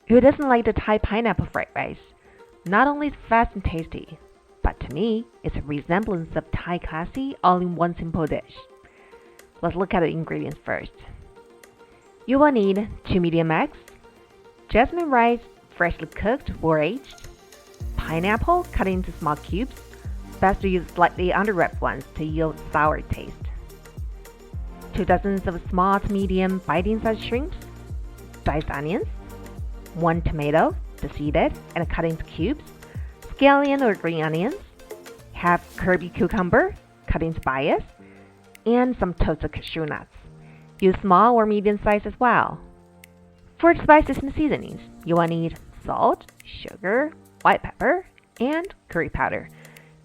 Who doesn't like the Thai pineapple fried rice? Not only is it fast and tasty, but to me, it's a resemblance of Thai classy all in one simple dish. Let's look at the ingredients first. You will need 2 medium eggs, jasmine rice freshly cooked or aged, pineapple cut into small cubes, best to use slightly underripe ones to yield sour taste, 2 dozens of small to medium bite-sized shrimps, diced onions, 1 tomato, seeded and cut into cubes, scallion or green onions, half Kirby cucumber, cut into bias, and some toasted cashew nuts. Use small or medium size as well. For the spices and seasonings, you will need salt, sugar, white pepper, and curry powder.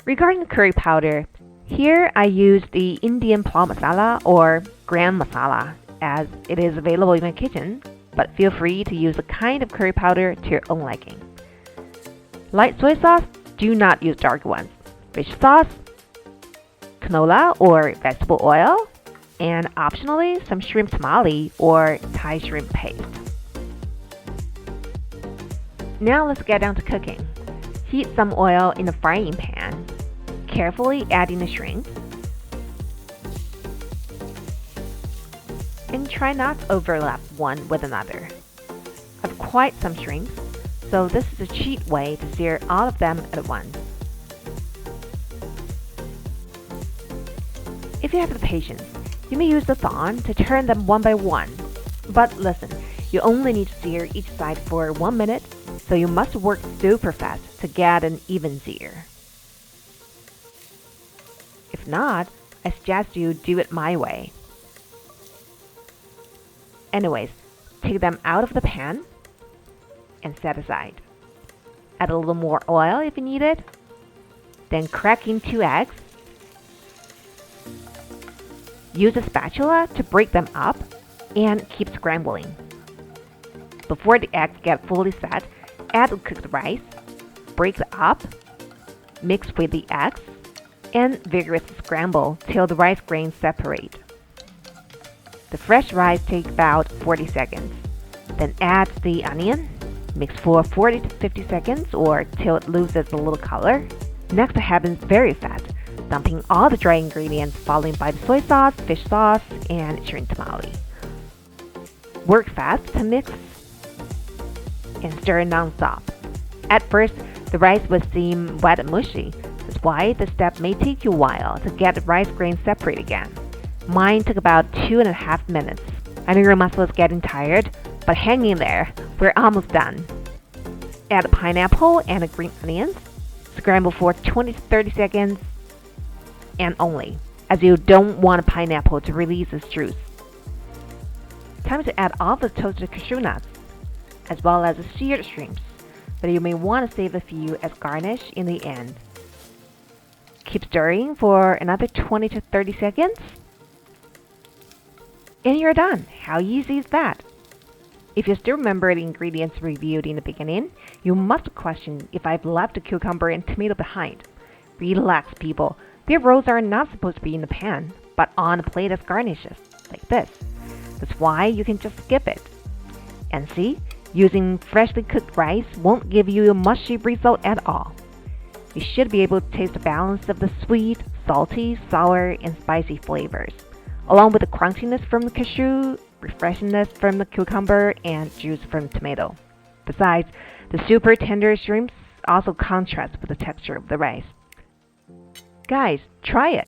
Regarding the curry powder, here I use the Indian plum masala or gram masala as it is available in my kitchen, but feel free to use a kind of curry powder to your own liking. Light soy sauce, do not use dark ones. Fish sauce, canola or vegetable oil, and optionally some shrimp tamale or Thai shrimp paste. Now let's get down to cooking. Heat some oil in a frying pan. Carefully add in the shrimp. And try not to overlap one with another. I've quite some shrimps, so this is a cheap way to sear all of them at once. If you have the patience, you may use the thorn to turn them one by one. But listen, you only need to sear each side for 1 minute, so you must work super fast to get an even sear. If not, I suggest you do it my way. Anyways, take them out of the pan and set aside. Add a little more oil if you need it. Then crack in 2 eggs. Use a spatula to break them up and keep scrambling. Before the eggs get fully set, add the cooked rice, break it up, mix with the eggs, and vigorously scramble till the rice grains separate. The fresh rice takes about 40 seconds. Then add the onion, mix for 40 to 50 seconds or till it loses a little color. Next, it happens very fast, dumping all the dry ingredients followed by the soy sauce, fish sauce, and shrimp tamale. Work fast to mix and stir non-stop. At first, the rice will seem wet and mushy. That's why this step may take you a while to get the rice grains separate again. Mine took about 2.5 minutes. I know your muscle is getting tired, but hang in there. We're almost done. Add pineapple and the green onions. Scramble for 20 to 30 seconds and only, as you don't want a pineapple to release its juice. Time to add all the toasted cashew nuts, as well as the seared shrimps, but you may want to save a few as garnish in the end. Keep stirring for another 20 to 30 seconds. And you're done. How easy is that? If you still remember the ingredients reviewed in the beginning, you must question if I've left the cucumber and tomato behind. Relax, people. Their roles are not supposed to be in the pan, but on a plate as garnishes, like this. That's why you can just skip it. And see, using freshly cooked rice won't give you a mushy result at all. You should be able to taste the balance of the sweet, salty, sour, and spicy flavors, along with the crunchiness from the cashew, refreshingness from the cucumber, and juice from the tomato. Besides, the super tender shrimps also contrast with the texture of the rice. Guys, try it!